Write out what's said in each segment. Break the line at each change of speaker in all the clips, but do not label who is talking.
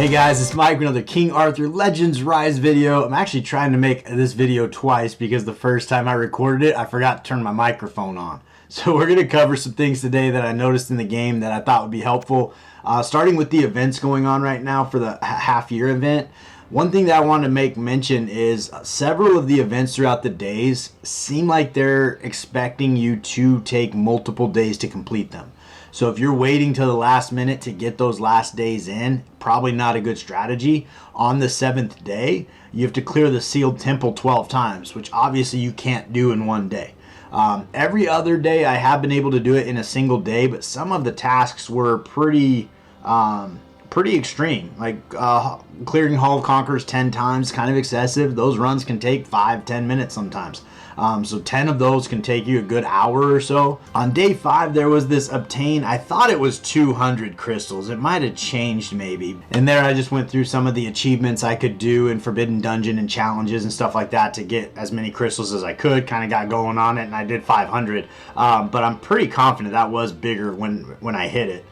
Hey guys, it's Mike with another King Arthur Legends Rise video. I'm actually trying to make this video twice because the first time I recorded it, I forgot to turn my microphone on. So we're going to cover some things today that I noticed in the game that I thought would be helpful. Starting with the events going on right now for the half-year event. One thing that I want to make mention is several of the events throughout the days seem like they're expecting you to take multiple days to complete them. So if you're waiting till the last minute to get those last days in, probably not a good strategy. On the 7th day, you have to clear the sealed temple 12 times, which obviously you can't do in one day. Every other day I have been able to do it in a single day, but some of the tasks were pretty extreme. Like clearing Hall of Conquerors 10 times, kind of excessive. Those runs can take 5-10 minutes sometimes. So 10 of those can take you a good hour or so. On day 5, there was this obtain, I thought it was 200 crystals. It might have changed maybe. And there I just went through some of the achievements I could do in Forbidden Dungeon and challenges and stuff like that to get as many crystals as I could. Kind of got going on it and I did 500. But I'm pretty confident that was bigger when I hit it.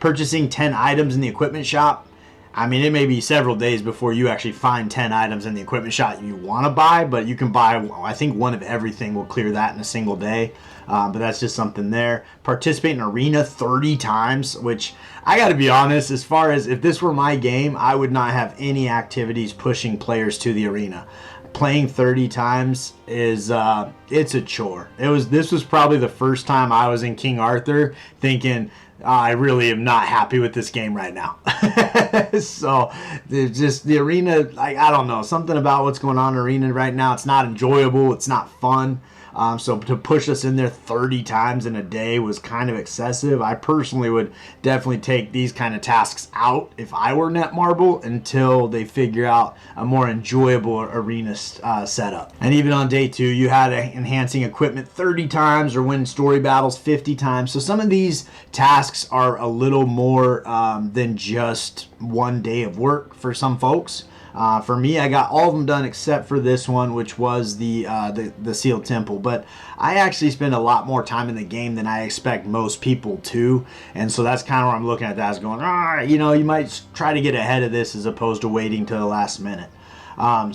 Purchasing 10 items in the equipment shop. I mean, it may be several days before you actually find 10 items in the equipment shop you want to buy, but you can buy, I think one of everything will clear that in a single day. But that's just something there. Participate in arena 30 times, which I got to be honest, as far as if this were my game, I would not have any activities pushing players to the arena. Playing 30 times is it's a chore. This was probably the first time I was in King Arthur thinking, I really am not happy with this game right now. So just the arena, like, I don't know, something about what's going on in arena right now. It's not enjoyable. It's not fun. So to push us in there 30 times in a day was kind of excessive. I personally would definitely take these kind of tasks out if I were Netmarble until they figure out a more enjoyable arena setup. And even on day 2, you had enhancing equipment 30 times or win story battles 50 times. So some of these tasks are a little more than just one day of work for some folks. For me, I got all of them done except for this one, which was the sealed temple. But I actually spend a lot more time in the game than I expect most people to, and so that's kind of where I'm looking at that as going, you know, you might try to get ahead of this as opposed to waiting till the last minute.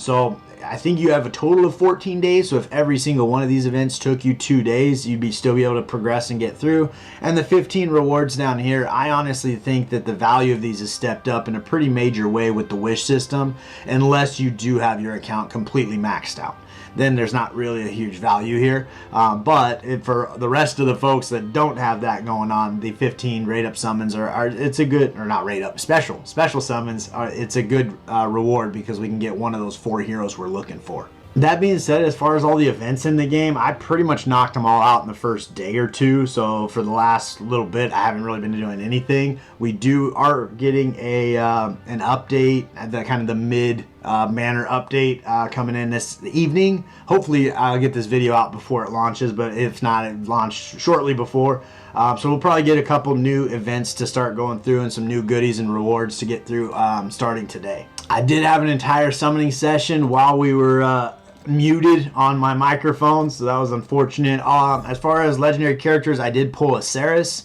So I think you have a total of 14 days, so if every single one of these events took you 2 days, you'd still be able to progress and get through. And the 15 rewards down here, I honestly think that the value of these has stepped up in a pretty major way with the wish system, unless you do have your account completely maxed out. Then there's not really a huge value here. But for the rest of the folks that don't have that going on, the 15 rate up summons it's a good, or not rate up, special summons, it's a good reward because we can get one of those 4 heroes we're looking for. That being said, as far as all the events in the game, I pretty much knocked them all out in the first day or two. So for the last little bit, I haven't really been doing anything. We are getting an update, the mid manor update coming in this evening. Hopefully I'll get this video out before it launches, but if not, it launched shortly before. So we'll probably get a couple new events to start going through and some new goodies and rewards to get through starting today. I did have an entire summoning session while we were muted on my microphone, so that was unfortunate. As far as legendary characters, I did pull a Ceres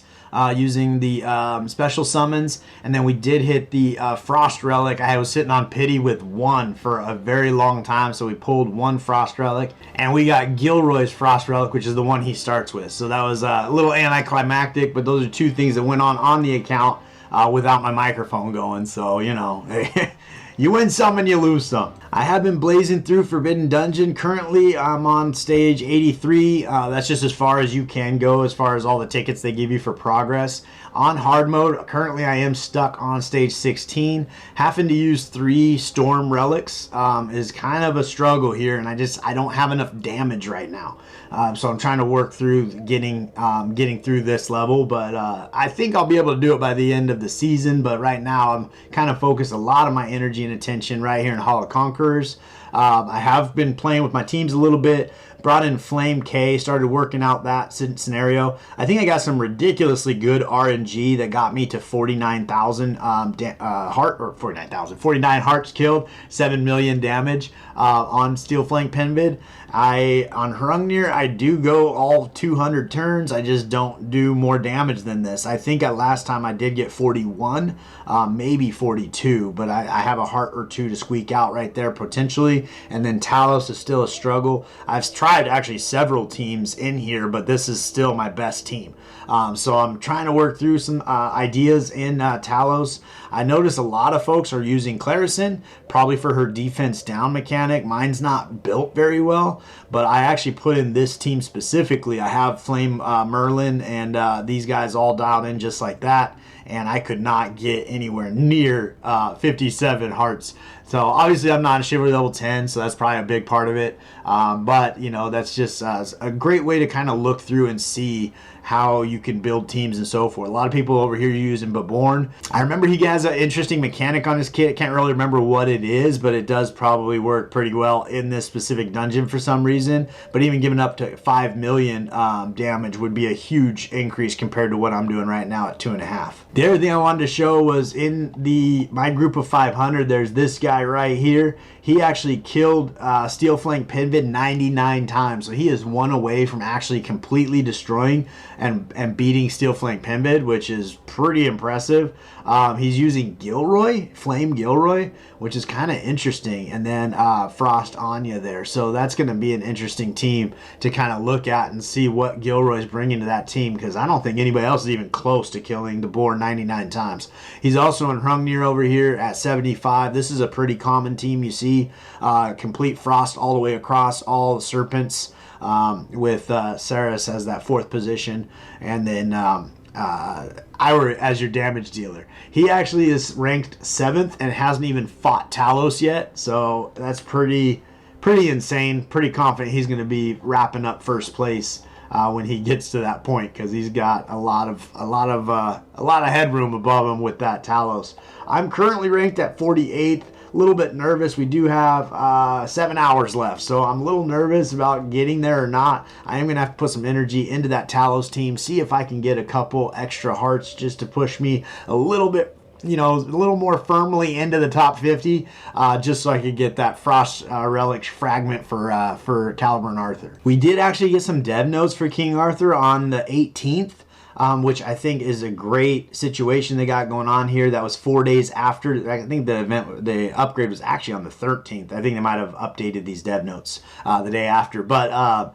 using the special summons, and then we did hit the Frost Relic. I was sitting on pity with 1 for a very long time, so we pulled 1 Frost Relic, and we got Gilroy's Frost Relic, which is the one he starts with. So that was a little anticlimactic, but those are 2 things that went on the account without my microphone going, so you know. You win some and you lose some. I have been blazing through Forbidden Dungeon. Currently, I'm on stage 83. That's just as far as you can go as far as all the tickets they give you for progress. On hard mode, currently I am stuck on stage 16. Having to use 3 storm relics is kind of a struggle here, and I don't have enough damage right now. So I'm trying to work through getting through this level, but I think I'll be able to do it by the end of the season. But right now I'm kind of focused a lot of my energy and attention right here in Hall of Conquerors. I have been playing with my teams a little bit, brought in Flame K, started working out that scenario. I think I got some ridiculously good RNG that got me to 49,000 49 hearts killed, 7 million damage on Steel Flank Penvid. On Hrungnir, I do go all 200 turns. I just don't do more damage than this. I think at last time I did get 41, maybe 42, but I have a heart or two to squeak out right there potentially. And then Talos is still a struggle. I've tried actually several teams in here, but this is still my best team. So I'm trying to work through some ideas in Talos. I notice a lot of folks are using Clarison, probably for her defense down mechanic. Mine's not built very well, but I actually put in this team specifically. I have Flame Merlin and these guys all dialed in just like that, and I could not get anywhere near 57 hearts. So obviously I'm not a Chivalry level 10, so that's probably a big part of it. But, you know, that's just a great way to kind of look through and see how you can build teams and so forth. A lot of people over here using Baborn. I remember he has an interesting mechanic on his kit. I can't really remember what it is, but it does probably work pretty well in this specific dungeon for some reason. But even giving up to 5 million damage would be a huge increase compared to what I'm doing right now at 2.5. The other thing I wanted to show was in my group of 500, there's this guy right here. He actually killed Steel Flank Penvid 99 times. So he is one away from actually completely destroying and beating Steel Flank Penvid, which is pretty impressive. He's using Gilroy, Flame Gilroy, which is kind of interesting. And then Frost Anya there. So that's going to be an interesting team to kind of look at and see what Gilroy's bringing to that team, because I don't think anybody else is even close to killing the boar 99 times. He's also in Hrungnir over here at 75. This is a pretty common team. You see complete Frost all the way across, all the Serpents, with Saris as that 4th position, and then Ira as your damage dealer. He actually is ranked 7th and hasn't even fought Talos yet, so that's pretty insane. Pretty confident he's going to be wrapping up first place when he gets to that point, because he's got a lot of headroom above him with that Talos. I'm currently ranked at 48th. A little bit nervous. We do have 7 hours left, so I'm a little nervous about getting there or not. I am going to have to put some energy into that Talos team, see if I can get a couple extra hearts just to push me a little bit, you know, a little more firmly into the top 50, just so I could get that Frost Relic fragment for Caliburn Arthur. We did actually get some dev notes for King Arthur on the 18th. Which I think is a great situation they got going on here. That was 4 days after. I think the upgrade was actually on the 13th. I think they might have updated these dev notes the day after. But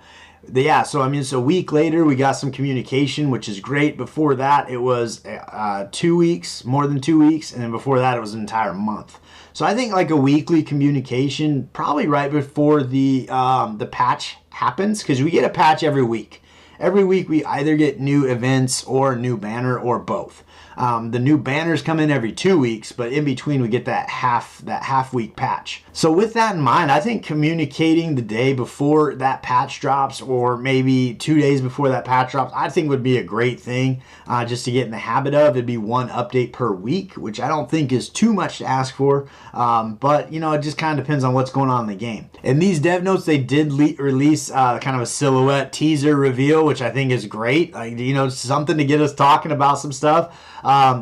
yeah, so I mean, it's a week later. We got some communication, which is great. Before that, it was 2 weeks, more than 2 weeks, and then before that, it was an entire month. So I think like a weekly communication, probably right before the patch happens, because we get a patch every week. Every week we either get new events or a new banner or both. The new banners come in every 2 weeks, but in between we get that half week patch. So with that in mind, I think communicating the day before that patch drops, or maybe 2 days before that patch drops, I think would be a great thing just to get in the habit of. It'd be one update per week, which I don't think is too much to ask for. But you know, it just kind of depends on what's going on in the game. In these dev notes, they did release kind of a silhouette teaser reveal, which I think is great. Like, you know, something to get us talking about some stuff.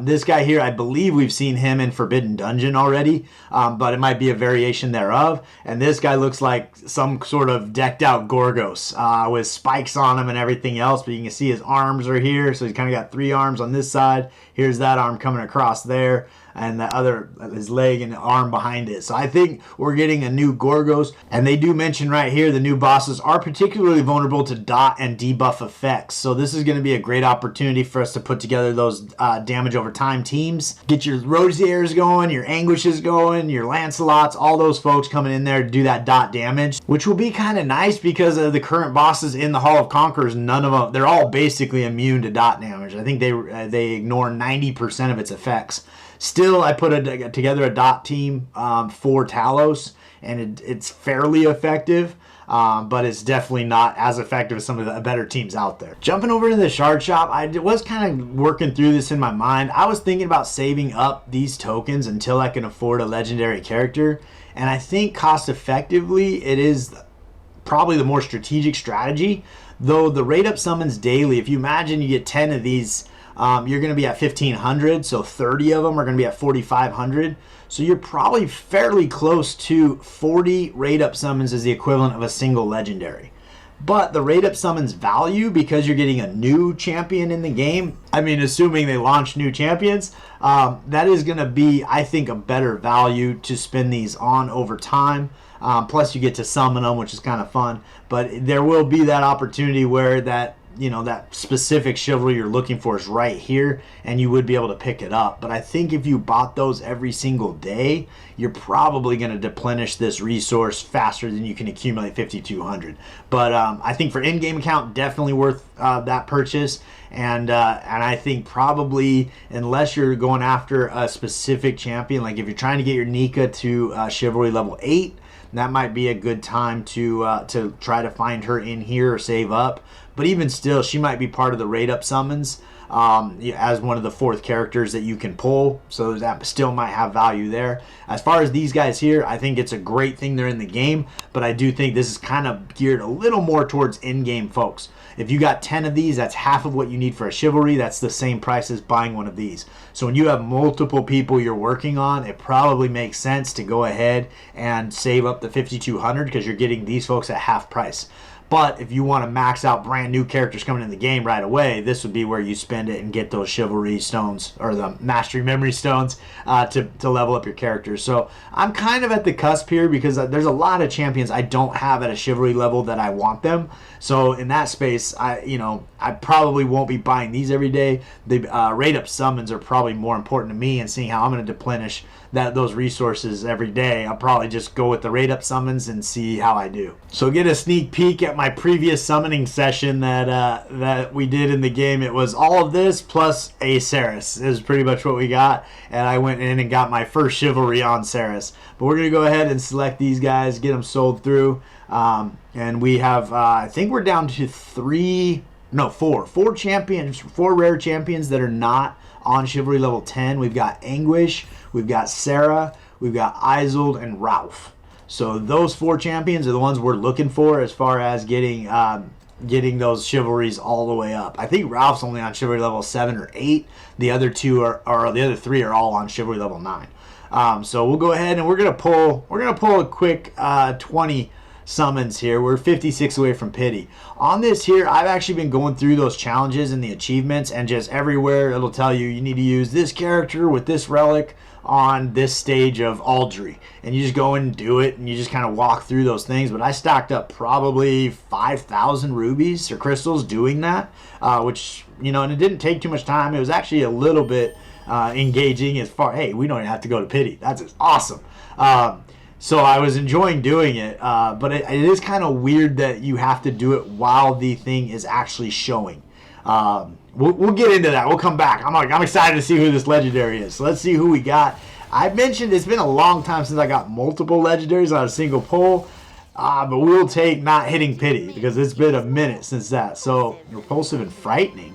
This guy here, I believe we've seen him in Forbidden Dungeon already, but it might be a variation thereof. And this guy looks like some sort of decked out Gorgos with spikes on him and everything else, but you can see his arms are here. So he's kind of got 3 arms on this side. Here's that arm coming across there, and the other, his leg and arm behind it. So I think we're getting a new Gorgos. And they do mention right here the new bosses are particularly vulnerable to dot and debuff effects. So this is going to be a great opportunity for us to put together those damage over time teams. Get your Rosieres going, your Anguishes going, your Lancelots, all those folks coming in there to do that dot damage, which will be kind of nice because of the current bosses in the Hall of Conquerors. None of them, they're all basically immune to dot damage. I think they ignore 90% of its effects. Still, I put together a dot team for Talos, and it's fairly effective, but it's definitely not as effective as some of the better teams out there. Jumping over to the Shard Shop, I was kind of working through this in my mind. I was thinking about saving up these tokens until I can afford a legendary character, and I think cost effectively it is probably the more strategic strategy. Though the rate up summons daily, if you imagine you get 10 of these, you're going to be at 1,500, so 30 of them are going to be at 4,500. So you're probably fairly close to 40 rate up summons as the equivalent of a single legendary. But the rate up summons value, because you're getting a new champion in the game, I mean, assuming they launch new champions, that is going to be, I think, a better value to spend these on over time. Plus you get to summon them, which is kind of fun. But there will be that opportunity where that, you know, that specific chivalry you're looking for is right here, and you would be able to pick it up. But I think if you bought those every single day, you're probably going to deplenish this resource faster than you can accumulate 5,200. But I think for in-game account, definitely worth that purchase. And I think probably, unless you're going after a specific champion, like if you're trying to get your Nika to Chivalry level 8, that might be a good time to try to find her in here or save up. But even still, she might be part of the rate up summons as one of the 4th characters that you can pull. So that still might have value there. As far as these guys here, I think it's a great thing they're in the game. But I do think this is kind of geared a little more towards in-game folks. If you got 10 of these, that's half of what you need for a chivalry. That's the same price as buying one of these. So when you have multiple people you're working on, it probably makes sense to go ahead and save up the 5,200 because you're getting these folks at half price. But if you want to max out brand new characters coming in the game right away, this would be where you spend it and get those chivalry stones or the mastery memory stones to level up your characters. So I'm kind of at the cusp here because there's a lot of champions I don't have at a chivalry level that I want them. So in that space, I probably won't be buying these every day. The rate up summons are probably more important to me, and seeing how I'm going to deplenish those resources every day, I'll probably just go with the rate up summons and see how I do. So get a sneak peek at my previous summoning session that we did in the game. It was all of this plus a Ceres is pretty much what we got, and I went in and got my first chivalry on Ceres. But we're gonna go ahead and select these guys, get them sold through, and we have I think we're down to four champions, 4 rare champions that are not on Chivalry level 10. We've got Anguish, we've got Sarah, we've got Isolde, and Ralph. So those 4 champions are the ones we're looking for as far as getting those chivalries all the way up. I think Ralph's only on Chivalry level 7 or 8. The other 2 the other 3 are all on Chivalry level 9. So we'll go ahead and we're gonna pull a quick 20 summons here. We're 56 away from pity. On this here, I've actually been going through those challenges and the achievements, and just everywhere it'll tell you need to use this character with this relic on this stage of Aldry, and you just go in and do it, and you just kind of walk through those things. But I stacked up probably 5,000 rubies or crystals doing that, which, and it didn't take too much time. It was actually a little bit engaging as far, hey, we don't even have to go to pity. That's awesome. So I was enjoying doing it, but it is kind of weird that you have to do it while the thing is actually showing. We'll get into that. We'll come back. I'm excited to see who this legendary is. So let's see who we got. I mentioned it's been a long time since I got multiple legendaries on a single pull, but we'll take not hitting pity because it's been a minute since that. So repulsive and frightening.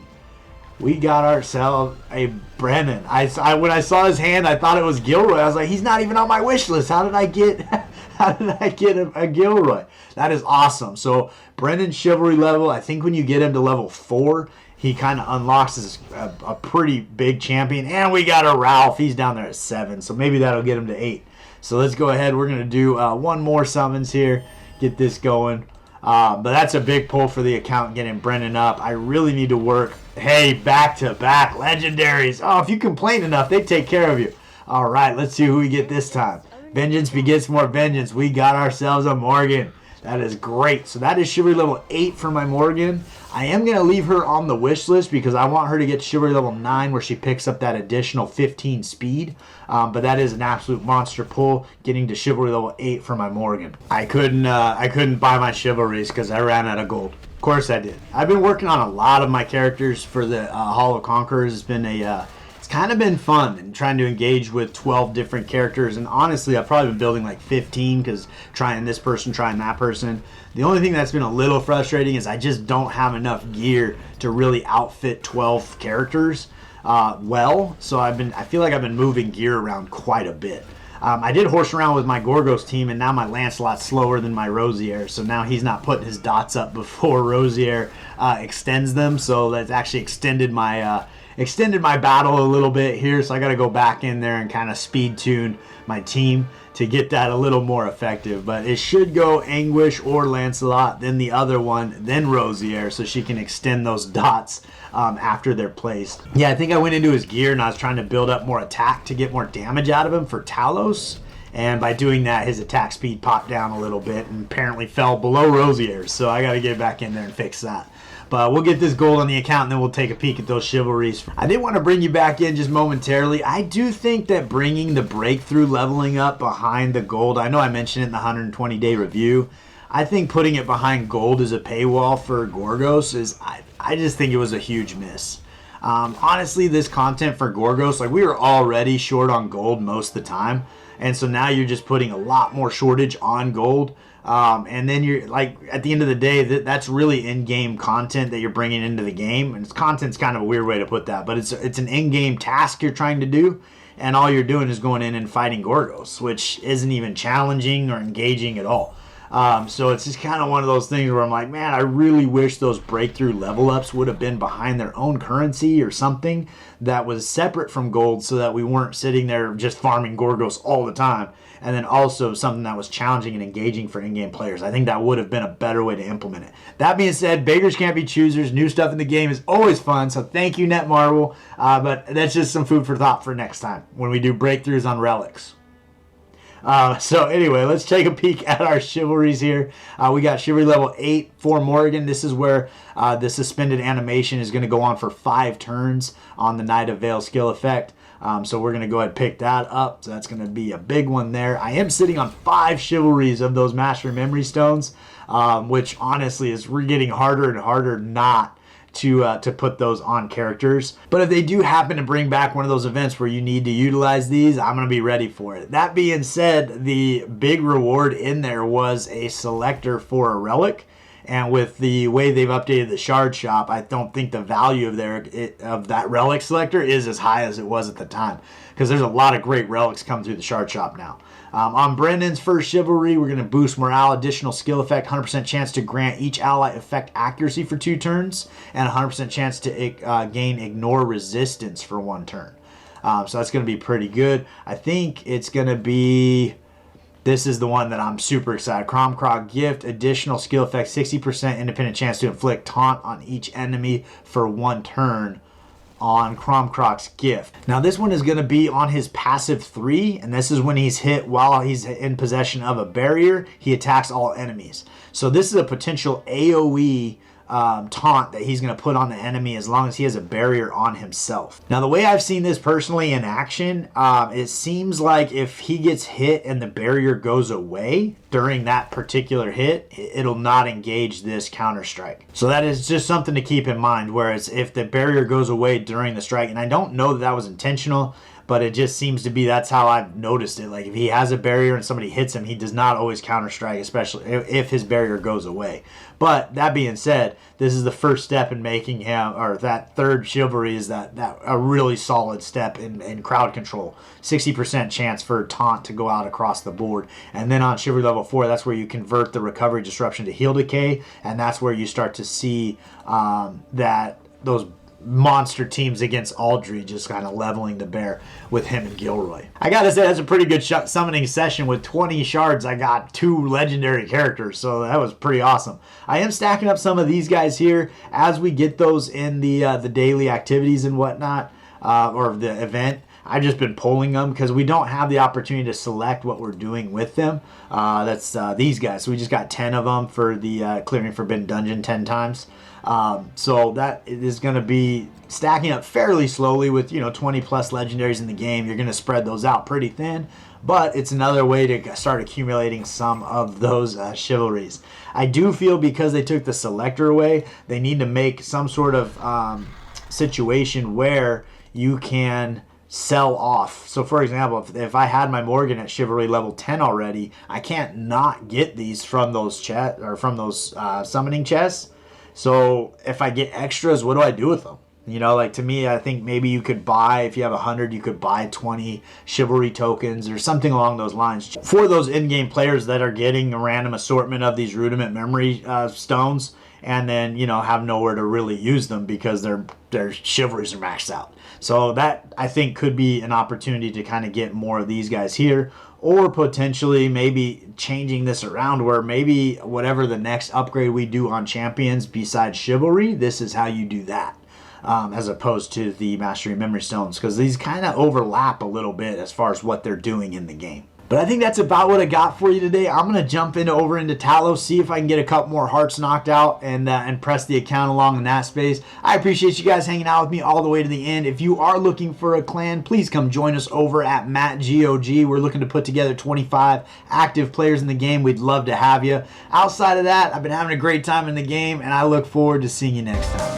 We got ourselves a Brennan. When I saw his hand, I thought it was Gilroy. I was like, he's not even on my wish list. How did I get a Gilroy? That is awesome. So Brennan chivalry level, I think when you get him to level 4, he kind of unlocks as a pretty big champion. And we got a Ralph. He's down there at 7, so maybe that'll get him to 8. So let's go ahead. We're going to do one more summons here, get this going. But that's a big pull for the account, getting Brennan up. I really need to work. Hey, back-to-back legendaries. Oh, if you complain enough, they take care of you. All right, let's see who we get this time. Vengeance begets more vengeance. We got ourselves a Morgan. That is great. So that is Chivalry level 8 for my Morgan. I am going to leave her on the wish list because I want her to get Chivalry level 9 where she picks up that additional 15 speed. But that is an absolute monster pull, getting to Chivalry level 8 for my Morgan. I couldn't buy my Chivalries because I ran out of gold. Of course I did. I've been working on a lot of my characters for the Hall of Conquerors. It's been it's kind of been fun and trying to engage with 12 different characters. And honestly, I've probably been building like 15 because trying this person, trying that person. The only thing that's been a little frustrating is I just don't have enough gear to really outfit 12 characters well. So I feel like I've been moving gear around quite a bit. I did horse around with my Gorgos team, and now my Lancelot's slower than my Rosier, so now he's not putting his dots up before Rosier extends them, so that's actually extended my battle a little bit here, so I got to go back in there and kind of speed tune my team to get that a little more effective. But it should go Anguish or Lancelot, then the other one, then Rosier, so she can extend those dots after they're placed. Yeah, I think I went into his gear and I was trying to build up more attack to get more damage out of him for Talos. And by doing that, his attack speed popped down a little bit and apparently fell below Rosier's. So I got to get back in there and fix that. But we'll get this gold on the account and then we'll take a peek at those chivalries. I did want to bring you back in just momentarily. I do think that bringing the breakthrough leveling up behind the gold, I know I mentioned it in the 120-day review. I think putting it behind gold as a paywall for Gorgos is, I just think it was a huge miss. Honestly, this content for Gorgos, like we were already short on gold most of the time. And so now you're just putting a lot more shortage on gold. And then you're like, at the end of the day, that's really in-game content that you're bringing into the game. And content's kind of a weird way to put that, but it's an in-game task you're trying to do. And all you're doing is going in and fighting Gorgos, which isn't even challenging or engaging at all. So it's just kind of one of those things where I'm like, man, I really wish those breakthrough level ups would have been behind their own currency or something that was separate from gold, so that we weren't sitting there just farming Gorgos all the time. And then also something that was challenging and engaging for in-game players. I think that would have been a better way to implement it. That being said, beggars can't be choosers. New stuff in the game is always fun, so thank you, Netmarble. But that's just some food for thought for next time when we do breakthroughs on relics. So anyway, let's take a peek at our chivalries here. We got chivalry level 8 for Morgan. This is where the suspended animation is going to go on for 5 turns on the Knight of Vale skill effect. So we're going to go ahead and pick that up. So that's going to be a big one there. I am sitting on 5 chivalries of those Master Memory Stones, which honestly is getting harder and harder not to put those on characters. But if they do happen to bring back one of those events where you need to utilize these, I'm going to be ready for it. That being said, the big reward in there was a selector for a relic. And with the way they've updated the shard shop, I don't think the value of that relic selector is as high as it was at the time, because there's a lot of great relics come through the shard shop now. On Brendan's first chivalry, we're going to boost morale, additional skill effect, 100% chance to grant each ally effect accuracy for 2 turns, and 100% chance to gain ignore resistance for 1 turn. So that's going to be pretty good. I think it's going to be... This is the one that I'm super excited. Cromcroc gift, additional skill effect, 60% independent chance to inflict taunt on each enemy for 1 turn on Cromcroc's gift. Now this one is going to be on his passive 3, and this is when he's hit while he's in possession of a barrier, he attacks all enemies. So this is a potential AoE taunt that he's going to put on the enemy as long as he has a barrier on himself. Now the way I've seen this personally in action, it seems like if he gets hit and the barrier goes away during that particular hit, it'll not engage this counter strike. So that is just something to keep in mind, whereas if the barrier goes away during the strike, and I don't know that was intentional, but it just seems to be that's how I've noticed it. Like if he has a barrier and somebody hits him, he does not always counter strike, especially if his barrier goes away. But that being said, this is the first step in making him, or that third chivalry is that a really solid step in crowd control. 60% chance for taunt to go out across the board. And then on chivalry level 4, that's where you convert the recovery disruption to heal decay, and that's where you start to see that those monster teams against Aldry just kind of leveling the bear with him and Gilroy. I gotta say, that's a pretty good summoning session. With 20 shards, I got 2 legendary characters, so that was pretty awesome. I am stacking up some of these guys here as we get those in the daily activities and whatnot, or the event. I've just been pulling them because we don't have the opportunity to select what we're doing with them. That's these guys. So we just got 10 of them for the clearing Forbidden Dungeon 10 times. So that is going to be stacking up fairly slowly with 20 plus legendaries in the game. You're going to spread those out pretty thin, but it's another way to start accumulating some of those chivalries. I do feel because they took the selector away, they need to make some sort of situation where you can sell off. So for example, if I had my Morgan at chivalry level 10 already, I can't not get these from those summoning chests. So if I get extras, what do I do with them? You know, like to me, I think maybe you could buy, if you have 100, you could buy 20 Chivalry tokens or something along those lines for those in-game players that are getting a random assortment of these rudiment memory stones, and then, you know, have nowhere to really use them because their Chivalries are maxed out. So that, I think, could be an opportunity to kind of get more of these guys here, or potentially maybe changing this around where maybe whatever the next upgrade we do on champions besides Chivalry, this is how you do that. As opposed to the Mastery Memory Stones, because these kind of overlap a little bit as far as what they're doing in the game. But I think that's about what I got for you today. I'm going to jump over into Talos, see if I can get a couple more hearts knocked out and press the account along in that space. I appreciate you guys hanging out with me all the way to the end. If you are looking for a clan, please come join us over at MikeGoG. We're looking to put together 25 active players in the game. We'd love to have you. Outside of that, I've been having a great time in the game, and I look forward to seeing you next time.